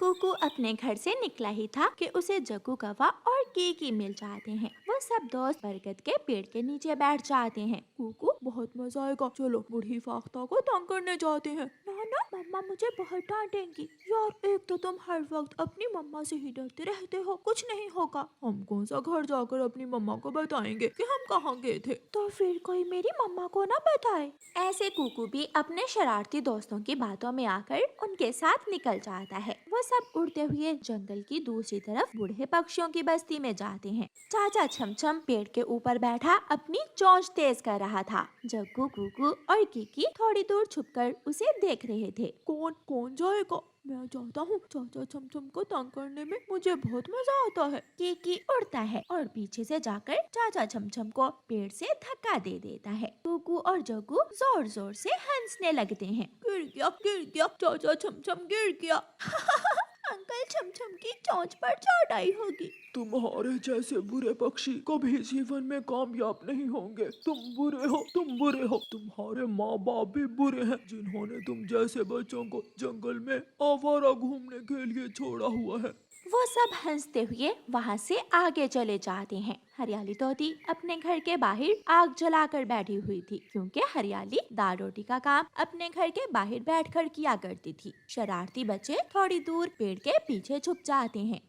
कुकू अपने घर से निकला ही था कि उसे जग्गू कौवा और कीकी मिल जाते हैं। वो सब दोस्त बरगद के पेड़ के नीचे बैठ जाते हैं। कुकू, बहुत मजा आएगा, चलो बूढ़ी फाख्ता को तंग करने जाते हैं। ना मम्मा मुझे बहुत डांटेंगी। यार, एक तो तुम हर वक्त अपनी मम्मा से ही डरते रहते हो, कुछ नहीं होगा। हम कौन सा घर जाकर अपनी मम्मा को बताएंगे कि हम कहाँ गए थे? तो फिर कोई मेरी मम्मा को ना बताए। ऐसे कुकू भी अपने शरारती दोस्तों की बातों में आकर उनके साथ निकल जाता है। वो सब उड़ते हुए जंगल की दूसरी तरफ बूढ़े पक्षियों की बस्ती में जाते हैं। चाचा छमछम पेड़ के ऊपर बैठा अपनी चोंच तेज कर रहा था। जग्गू, कुकू और कीकी थोड़ी दूर छुपकर उसे देख रहे थे। कौन कौन जाएगा? मैं जाता हूँ। चाचा छमछम को तंग करने में मुझे बहुत मजा आता है। कीकी उड़ता है और पीछे से जाकर चाचा छमछम को पेड़ से धक्का दे देता है। कुकू और जग्गू जोर जोर से हंसने लगते हैं। गिर गया, चाचा छमछम गिर गया। अंकल छमछम की चोंच पर चोट आई होगी। तुम्हारे जैसे बुरे पक्षी कभी जीवन में कामयाब नहीं होंगे। तुम बुरे हो। तुम्हारे माँ बाप भी बुरे हैं, जिन्होंने तुम जैसे बच्चों को जंगल में आवारा घूमने के लिए छोड़ा हुआ है। वो सब हंसते हुए वहाँ से आगे चले जाते हैं। हरियाली तोती अपने घर के बाहर आग जलाकर बैठी हुई थी, क्योंकि हरियाली दाल रोटी का काम अपने घर के बाहर बैठकर किया करती थी। शरारती बच्चे थोड़ी दूर पेड़ के पीछे छुप जाते हैं।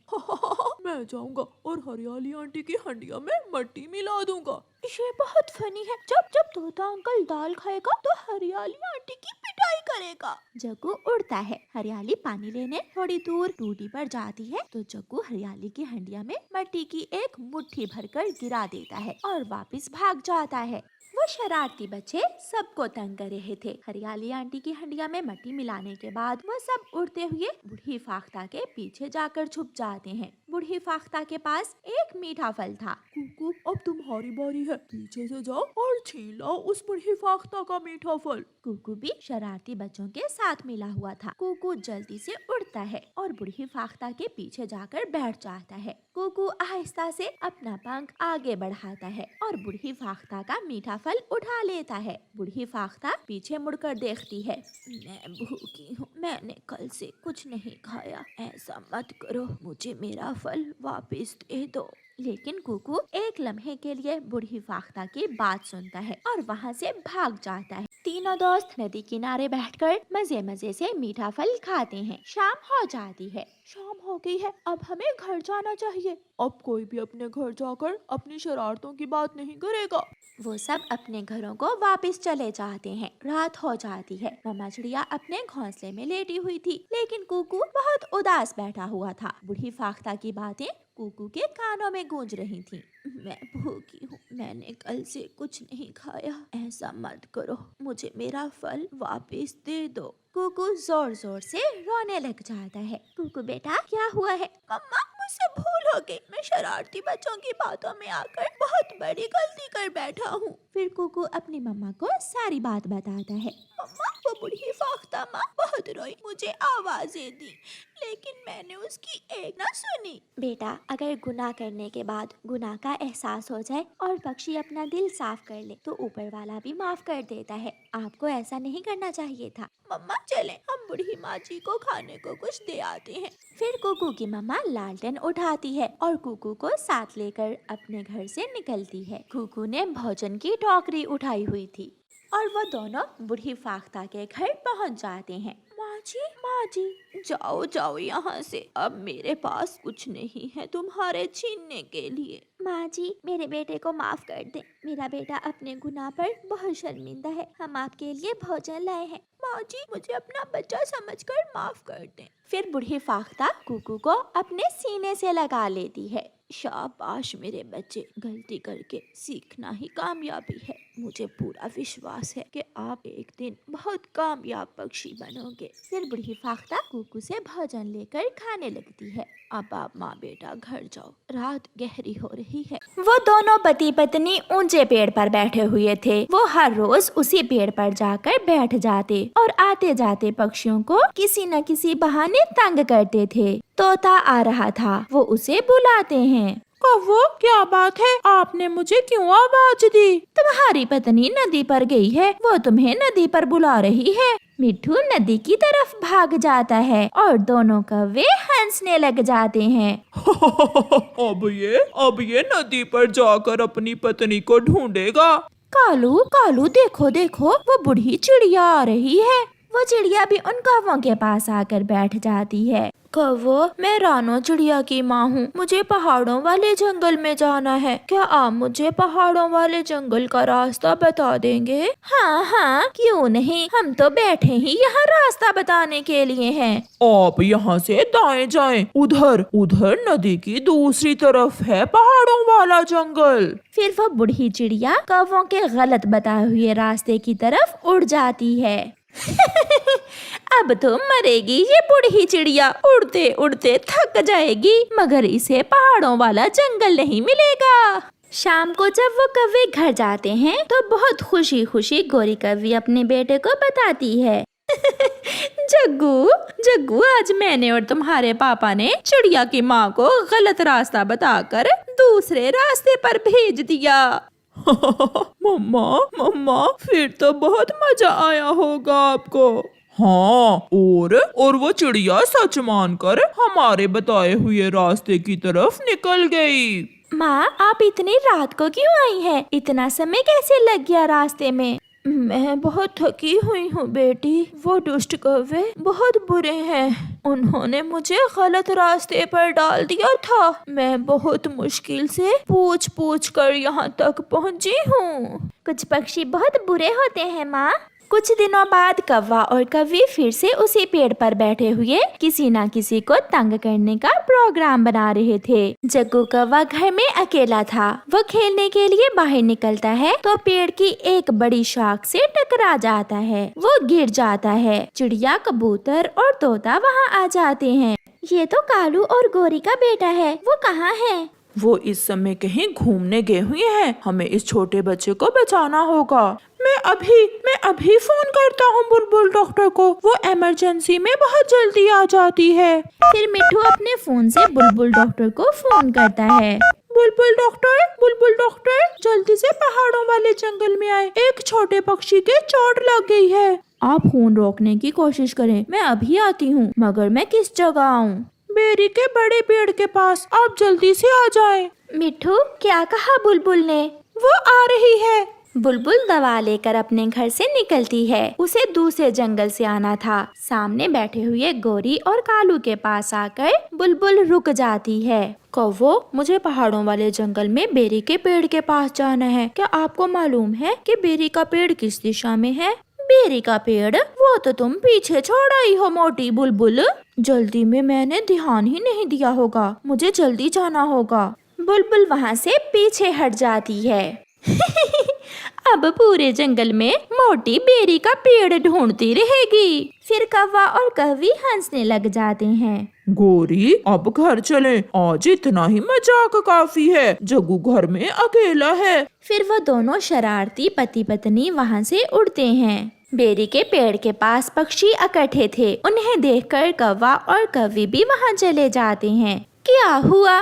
मैं जाऊंगा और हरियाली आंटी की हंडिया में मट्टी मिला दूंगा। ये बहुत फनी है। जब जब तोता अंकल दाल खाएगा तो हरियाली आंटी की पिटाई करेगा। जग्गू उड़ता है। हरियाली पानी लेने थोड़ी दूर टूटी पर जाती है तो जग्गू हरियाली की हंडिया में मट्टी की एक मुट्ठी भरकर गिरा देता है और वापस भाग जाता है। वो शरारती बच्चे सबको तंग कर रहे थे। हरियाली आंटी की हंडिया में मट्टी मिलाने के बाद वो सब उड़ते हुए बूढ़ी फाख्ता के पीछे जाकर छुप जाते हैं। बूढ़ी फाख्ता के पास एक मीठा फल था। कुकू, अब तुम्हारी बारी है। पीछे से जाओ और छीन लाओ उस बूढ़ी फाख्ता का मीठा फल। कुकू भी शरारती बच्चों के साथ मिला हुआ था। कुकू जल्दी से उड़ता है और बूढ़ी फाख्ता के पीछे जाकर बैठ जाता है। कुकू आहिस्ता से अपना पंख आगे बढ़ाता है और बूढ़ी फाख्ता का मीठा फल उठा लेता है। बूढ़ी फाख्ता पीछे मुड़कर देखती है। मैं भूखी हूँ, मैंने कल से कुछ नहीं खाया। ऐसा मत करो, मुझे मेरा फल वापस दे दो। लेकिन कुकू एक लम्हे के लिए बूढ़ी फाख्ता की बात सुनता है और वहाँ से भाग जाता है। तीनों दोस्त नदी किनारे बैठकर मजे मजे से मीठा फल खाते हैं। शाम हो जाती है। शाम हो गई है, अब हमें घर जाना चाहिए। अब कोई भी अपने घर जाकर अपनी शरारतों की बात नहीं करेगा। वो सब अपने घरों को वापस चले जाते हैं। रात हो जाती है। मम्मा चिड़िया अपने घोंसले में लेटी हुई थी, लेकिन कुकू बहुत उदास बैठा हुआ था। बूढ़ी फाख्ता की बातें कुकू के कानों में गूंज रही थीं। मैं भूखी हूँ, मैंने कल से कुछ नहीं खाया। ऐसा मत करो, मुझे मेरा फल वापस दे दो। कुकू जोर जोर से रोने लग जाता है। कुकू बेटा, क्या हुआ है? मम्मा, मुझसे भूल हो गई। मैं शरारती बच्चों की बातों में आकर बहुत बड़ी गलती कर बैठा हूँ। फिर कुकू अपनी मम्मा को सारी बात बताता है। मम्मा, वो बूढ़ी फाख्ता माँ बहुत रोई, मुझे आवाजें दी, लेकिन मैंने उसकी एक ना सुनी। बेटा, अगर गुनाह करने के बाद गुनाह का एहसास हो जाए और पक्षी अपना दिल साफ कर ले तो ऊपर वाला भी माफ कर देता है। आपको ऐसा नहीं करना चाहिए था। मम्मा चले, हम बूढ़ी माँ जी को खाने को कुछ दे आते हैं। फिर कुकू की मम्मा लालटेन उठाती है और कुकू को साथ लेकर अपने घर से निकलती है। कुकू ने भोजन की टोकरी उठाई हुई थी और वो दोनों बूढ़ी फाख्ता के घर पहुंच जाते हैं। माँ जी, जाओ जाओ यहाँ से। अब मेरे पास कुछ नहीं है तुम्हारे छीनने के लिए। माँ जी, मेरे बेटे को माफ कर दें। मेरा बेटा अपने गुनाह पर बहुत शर्मिंदा है। हम आपके लिए भोजन लाए हैं। माँ जी, मुझे अपना बच्चा समझकर माफ कर दें। फिर बूढ़ी फाख्ता कुकू को अपने सीने से लगा लेती है। शाबाश मेरे बच्चे, गलती करके सीखना ही कामयाबी है। मुझे पूरा विश्वास है कि आप एक दिन बहुत कामयाब पक्षी बनोगे। फिर बूढ़ी फाख्ता कुकू से भोजन लेकर खाने लगती है। अब आप माँ बेटा घर जाओ, रात गहरी हो रही है। वो दोनों पति पत्नी ऊंचे पेड़ पर बैठे हुए थे। वो हर रोज उसी पेड़ पर जाकर बैठ जाते और आते जाते पक्षियों को किसी न किसी बहाने तंग करते थे। तोता आ रहा था, वो उसे बुलाते हैं। कौवो, क्या बात है? आपने मुझे क्यों आवाज दी? तुम्हारी पत्नी नदी पर गई है, वो तुम्हें नदी पर बुला रही है। मिट्ठू नदी की तरफ भाग जाता है और दोनों कौवे हंसने लग जाते हैं। अब ये नदी पर जाकर अपनी पत्नी को ढूंढेगा। कालू कालू देखो देखो, वो बूढ़ी चिड़िया आ रही है। वो चिड़िया भी उन कौवों के पास आकर बैठ जाती है। कौवो, मैं रानो चिड़िया की माँ हूँ। मुझे पहाड़ों वाले जंगल में जाना है। क्या आप मुझे पहाड़ों वाले जंगल का रास्ता बता देंगे? हाँ हाँ, क्यों नहीं, हम तो बैठे ही यहाँ रास्ता बताने के लिए हैं। आप यहाँ से दाएं जाएं, उधर नदी की दूसरी तरफ है पहाड़ों वाला जंगल। फिर वो बूढ़ी चिड़िया कौवों के गलत बताए हुए रास्ते की तरफ उड़ जाती है। अब तो मरेगी ये बूढ़ी चिड़िया, उड़ते उड़ते थक जाएगी, मगर इसे पहाड़ों वाला जंगल नहीं मिलेगा। शाम को जब वो कौवे घर जाते हैं तो बहुत खुशी खुशी गोरी कौवी अपने बेटे को बताती है। जग्गू जग्गू, आज मैंने और तुम्हारे पापा ने चिड़िया की माँ को गलत रास्ता बताकर दूसरे रास्ते पर भेज दिया। मम्मा, फिर तो बहुत मजा आया होगा आपको। हाँ, और वो चिड़िया सच मानकर हमारे बताए हुए रास्ते की तरफ निकल गई। माँ, आप इतनी रात को क्यों आई हैं? इतना समय कैसे लग गया रास्ते में? मैं बहुत थकी हुई हूँ बेटी। वो दुष्ट कौवे बहुत बुरे हैं। उन्होंने मुझे गलत रास्ते पर डाल दिया था। मैं बहुत मुश्किल से पूछ कर यहाँ तक पहुँची हूँ। कुछ पक्षी बहुत बुरे होते हैं माँ। कुछ दिनों बाद कौवा और कौवी फिर से उसी पेड़ पर बैठे हुए किसी न किसी को तंग करने का प्रोग्राम बना रहे थे। जग्गू कौवा घर में अकेला था। वो खेलने के लिए बाहर निकलता है तो पेड़ की एक बड़ी शाख से टकरा जाता है। वो गिर जाता है। चिड़िया, कबूतर और तोता वहाँ आ जाते हैं। ये तो कालू और गोरी का बेटा है। वो कहाँ है? वो इस समय कहीं घूमने गए हुए हैं। हमें इस छोटे बच्चे को बचाना होगा। मैं अभी फोन करता हूँ बुलबुल डॉक्टर को। वो इमरजेंसी में बहुत जल्दी आ जाती है। फिर मिट्ठू अपने फोन से बुलबुल डॉक्टर को फोन करता है। बुलबुल डॉक्टर, जल्दी से पहाड़ों वाले जंगल में आए। एक छोटे पक्षी के चोट लग गई है। आप फोन रोकने की कोशिश करें, मैं अभी आती हूँ, मगर मैं किस जगह आऊँ? बेरी के बड़े पेड़ के पास। आप जल्दी से आ जाएं। मिट्ठू, क्या कहा बुलबुल ने? वो आ रही है। बुलबुल दवा लेकर अपने घर से निकलती है। उसे दूसरे जंगल से आना था। सामने बैठे हुए गोरी और कालू के पास आकर बुलबुल रुक जाती है। कौवो, मुझे पहाड़ों वाले जंगल में बेरी के पेड़ के पास जाना है। क्या आपको मालूम है कि बेरी का पेड़ किस दिशा में है? बेरी का पेड़? वो तो तुम पीछे छोड़ आई हो मोटी बुलबुल। जल्दी में मैंने ध्यान ही नहीं दिया होगा। मुझे जल्दी जाना होगा। बुलबुल वहाँ से पीछे हट जाती है। अब पूरे जंगल में मोटी बेरी का पेड़ ढूंढती रहेगी। फिर कौवा और कौवी हंसने लग जाते हैं। गोरी, अब घर चलें। आज इतना ही मजाक काफी है। जग्गू घर में अकेला है। फिर वो दोनों शरारती पति पत्नी वहाँ से उड़ते हैं। बेरी के पेड़ के पास पक्षी इकट्ठे थे। उन्हें देखकर कौवा और कौवी भी वहाँ चले जाते हैं। क्या हुआ?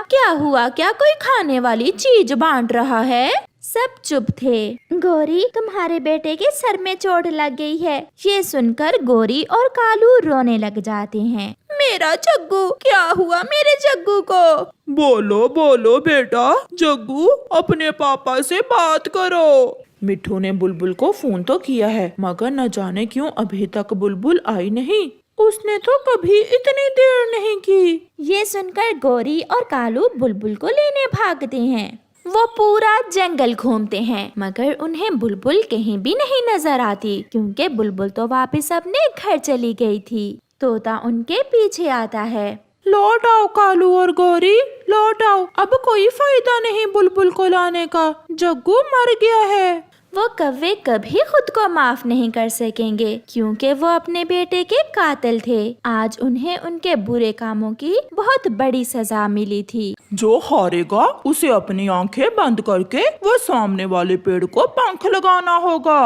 क्या कोई खाने वाली चीज बांट रहा है? सब चुप थे। गोरी, तुम्हारे बेटे के सर में चोट लग गई है। ये सुनकर गोरी और कालू रोने लग जाते हैं। मेरा जग्गू, क्या हुआ मेरे जग्गू को? बोलो बेटा। जग्गू, अपने पापा से बात करो। मिट्ठू ने बुलबुल को फोन तो किया है, मगर न जाने क्यों अभी तक बुलबुल आई नहीं। उसने तो कभी इतनी देर नहीं की। ये सुनकर गोरी और कालू बुलबुल को लेने भागते हैं। वो पूरा जंगल घूमते हैं, मगर उन्हें बुलबुल कहीं भी नहीं नजर आती, क्योंकि बुलबुल तो वापस अपने घर चली गई थी। तोता उनके पीछे आता है। लौट आओ कालू और गौरी, लौट आओ। अब कोई फायदा नहीं बुलबुल को लाने का। जग्गू मर गया है। वो कौवे कभी खुद को माफ नहीं कर सकेंगे, क्योंकि वो अपने बेटे के कातिल थे। आज उन्हें उनके बुरे कामों की बहुत बड़ी सजा मिली थी। जो हारेगा उसे अपनी आंखें बंद करके वो सामने वाले पेड़ को पंख लगाना होगा।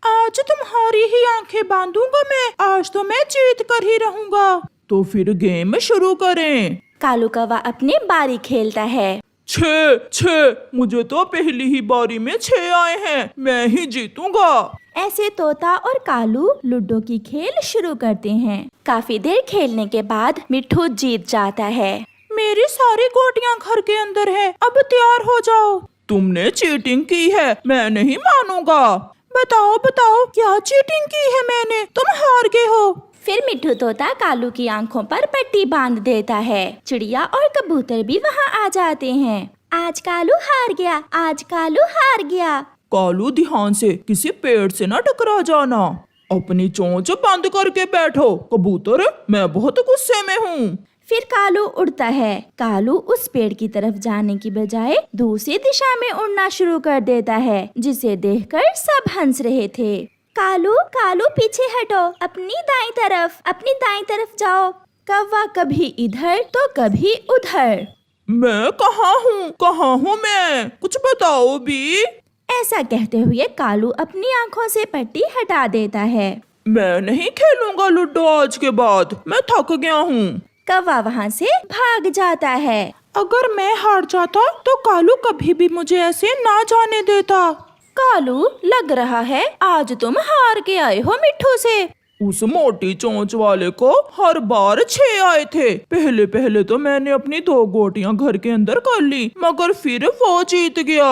आज तुम्हारी ही आंखें बांधूंगा मैं। आज तो मैं जीत कर ही रहूंगा। तो फिर गेम शुरू करें। कालू कौवा अपनी बारी खेलता है। छह छह, मुझे तो पहली ही बारी में 6 आए हैं, मैं ही जीतूंगा। ऐसे तोता और कालू लूडो की खेल शुरू करते हैं। काफी देर खेलने के बाद मिट्ठू जीत जाता है। मेरी सारी गोटियां घर के अंदर है, अब तैयार हो जाओ। तुमने चीटिंग की है, मैं नहीं मानूंगा। बताओ बताओ, क्या चीटिंग की है मैंने? तुम हार गए हो। फिर मिट्ठू तोता कालू की आंखों पर पट्टी बांध देता है। चिड़िया और कबूतर भी वहाँ आ जाते हैं। आज कालू हार गया, आज कालू हार गया। कालू ध्यान से, किसी पेड़ से ना टकरा जाना। अपनी चोंच बंद करके बैठो। कबूतर, मैं बहुत गुस्से में हूँ। फिर कालू उड़ता है। कालू उस पेड़ की तरफ जाने की बजाय दूसरी दिशा में उड़ना शुरू कर देता है, जिसे देखकर सब हंस रहे थे। कालू कालू पीछे हटो, अपनी दाईं तरफ जाओ। कौवा कभी इधर तो कभी उधर। मैं कहाँ हूँ मैं? कुछ बताओ भी। ऐसा कहते हुए कालू अपनी आंखों से पट्टी हटा देता है। मैं नहीं खेलूंगा लूडो आज के बाद, मैं थक गया हूँ। कौवा वहाँ से भाग जाता है। अगर मैं हार जाता तो कालू कभी भी मुझे ऐसे ना जाने देता। कालू, लग रहा है आज तुम हार के आए हो मिट्ठू से। उस मोटी चोंच वाले को हर बार 6 आए थे। पहले तो मैंने अपनी 2 गोटियां घर के अंदर कर ली, मगर फिर वो जीत गया।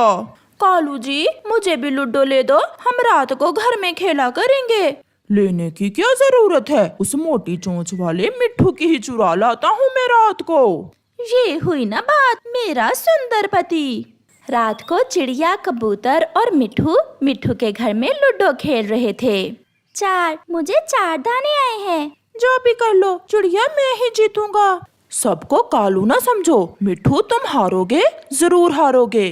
कालू जी, मुझे भी लूडो ले दो, हम रात को घर में खेला करेंगे। लेने की क्या जरूरत है? उस मोटी चोंच वाले मिट्ठू की ही चुरा लाता हूँ मैं रात को। ये हुई ना बात, मेरा सुंदर पति। रात को चिड़िया, कबूतर और मिट्ठू के घर में लूडो खेल रहे थे। मुझे 4 दाने आए हैं। जो भी कर लो चिड़िया, मैं ही जीतूंगा। सबको कालू ना समझो। मिट्ठू, तुम हारोगे, जरूर हारोगे।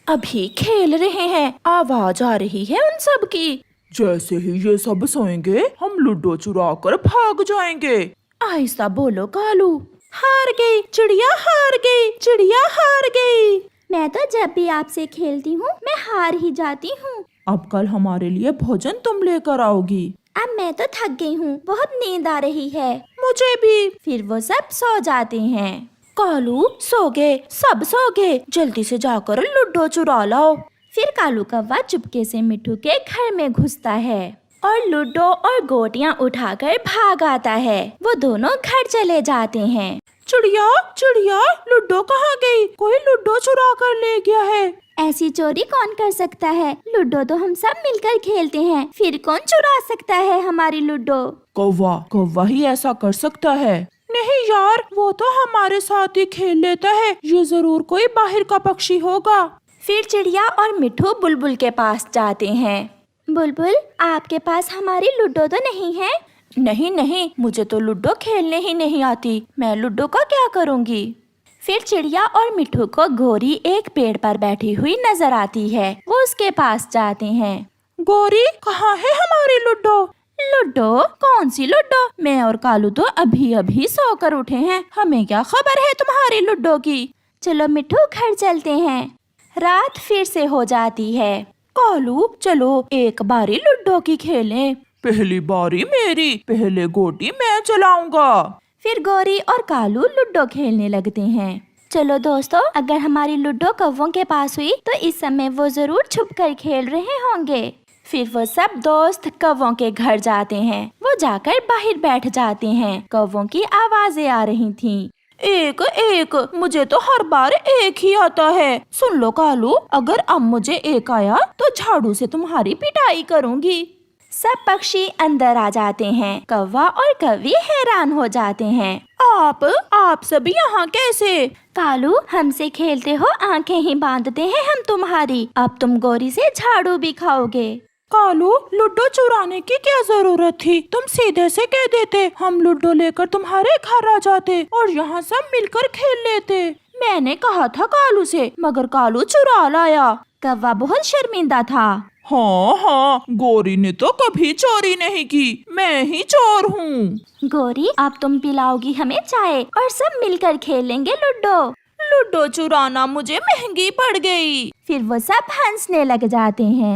अभी खेल रहे हैं, आवाज आ रही है उन सब की। जैसे ही ये सब सोएंगे, हम लूडो चुरा कर भाग जाएंगे। आहिस्ता बोलो कालू। हार गई चिड़िया, हार गई चिड़िया, हार गई। मैं तो जब भी आपसे खेलती हूँ मैं हार ही जाती हूँ। अब कल हमारे लिए भोजन तुम लेकर आओगी। अब मैं तो थक गई हूँ, बहुत नींद आ रही है। मुझे भी। फिर वो सब सो जाते हैं। कालू, सो गए, सब सो गए, जल्दी से जाकर लूडो चुरा लाओ। फिर कालू कौवा चुपके से मिट्ठू के घर में घुसता है और लूडो और गोटियां उठाकर भाग आता है। वो दोनों घर चले जाते हैं। चिड़िया चिड़िया, लूडो कहाँ गई? कोई लूडो चुरा कर ले गया है। ऐसी चोरी कौन कर सकता है? लूडो तो हम सब मिलकर खेलते हैं, फिर कौन चुरा सकता है हमारी लूडो? कौवा ही ऐसा कर सकता है। नहीं यार, वो तो हमारे साथ ही खेल लेता है, ये जरूर कोई बाहर का पक्षी होगा। फिर चिड़िया और मिट्ठू बुलबुल के पास जाते हैं। बुलबुल, आपके पास हमारी लूडो तो नहीं है? नहीं, मुझे तो लूडो खेलने ही नहीं आती, मैं लूडो का क्या करूँगी। फिर चिड़िया और मिट्ठू को गोरी एक पेड़ पर बैठी हुई नजर आती है। वो उसके पास जाते हैं। गोरी, कहाँ है हमारी लूडो? लूडो? कौन सी लूडो? मैं और कालू तो अभी अभी सोकर उठे हैं, हमें क्या खबर है तुम्हारी लूडो की। चलो मिट्ठू, घर चलते हैं। रात फिर से हो जाती है। कालू, चलो एक बारी लूडो की खेलें। पहली बारी मेरी, पहले गोटी मैं चलाऊंगा। फिर गोरी और कालू लूडो खेलने लगते हैं। चलो दोस्तों, अगर हमारी लूडो कौवों के पास हुई तो इस समय वो जरूर छुपकर खेल रहे होंगे। फिर वो सब दोस्त कौवों के घर जाते हैं। वो जाकर बाहर बैठ जाते हैं। कौवों की आवाजें आ रही थीं। एक, मुझे तो हर बार एक ही आता है। सुन लो कालू, अगर अब मुझे एक आया तो झाड़ू से तुम्हारी पिटाई करूँगी। सब पक्षी अंदर आ जाते हैं। कौवा और कौवी हैरान हो जाते हैं। आप सभी यहाँ कैसे? कालू, हमसे खेलते हो, आंखें ही बांधते हैं हम तुम्हारी। अब तुम गोरी से झाड़ू भी खाओगे। कालू, लूडो चुराने की क्या जरूरत थी? तुम सीधे से कह देते, हम लूडो लेकर तुम्हारे घर आ जाते और यहाँ सब मिलकर खेल लेते। मैंने कहा था कालू से, मगर कालू चुरा लाया। कौवा बहुत शर्मिंदा था। हाँ, गोरी ने तो कभी चोरी नहीं की, मैं ही चोर हूँ। गोरी, अब तुम पिलाओगी हमें चाय और सब मिलकर खेलेंगे लूडो। लूडो चुराना मुझे महंगी पड़ गई। फिर वो सब हंसने लग जाते हैं।